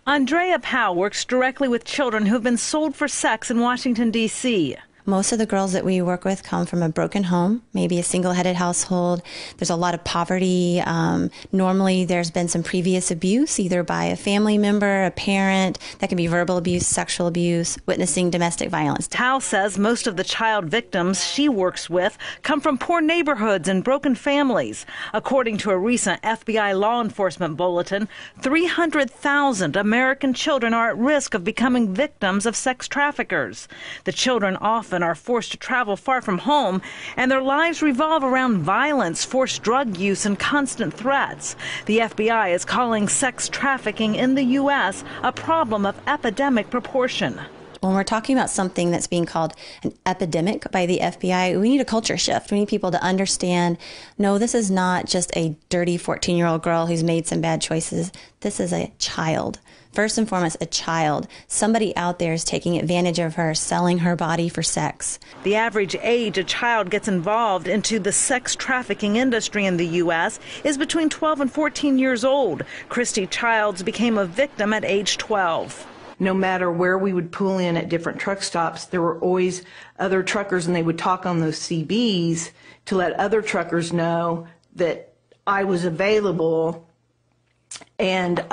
Andrea Powell works directly with children who've been sold for sex in Washington, D.C. Most of the girls that we work with come from a broken home, maybe a single-headed household. There's a lot of poverty. Normally, there's been some previous abuse, either by a family member, a parent. That can be verbal abuse, sexual abuse, witnessing domestic violence. Powell says most of the child victims she works with come from poor neighborhoods and broken families. According to a recent FBI law enforcement bulletin, 300,000 American children are at risk of becoming victims of sex traffickers. The children often are forced to travel far from home, and their lives revolve around violence, forced drug use, and constant threats. The FBI is calling sex trafficking in the U.S. a problem of epidemic proportion. When we're talking about something that's being called an epidemic by the FBI, we need a culture shift. We need people to understand, no, this is not just a dirty 14-year-old girl who's made some bad choices. This is a child. First and foremost, a child. Somebody out there is taking advantage of her, selling her body for sex. The average age a child gets involved into the sex trafficking industry in the U.S. is between 12 and 14 years old. Christy Childs became a victim at age 12. No matter where we would pull in at different truck stops, there were always other truckers, and they would talk on those CBs to let other truckers know that I was available. And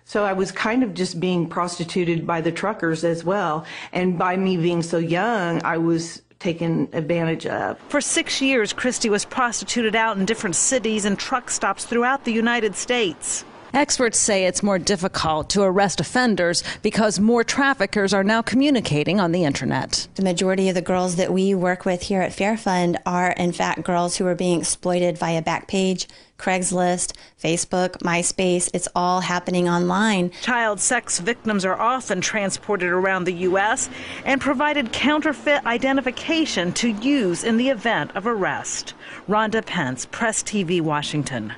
so I was kind of just being prostituted by the truckers as well. And by me being so young, I was taken advantage of. For 6 years, Christy was prostituted out in different cities and truck stops throughout the United States. Experts say it's more difficult to arrest offenders because more traffickers are now communicating on the internet. The majority of the girls that we work with here at Fair Fund are, in fact, girls who are being exploited via Backpage, Craigslist, Facebook, MySpace. It's all happening online. Child sex victims are often transported around the U.S. and provided counterfeit identification to use in the event of arrest. Rhonda Pence, Press TV, Washington.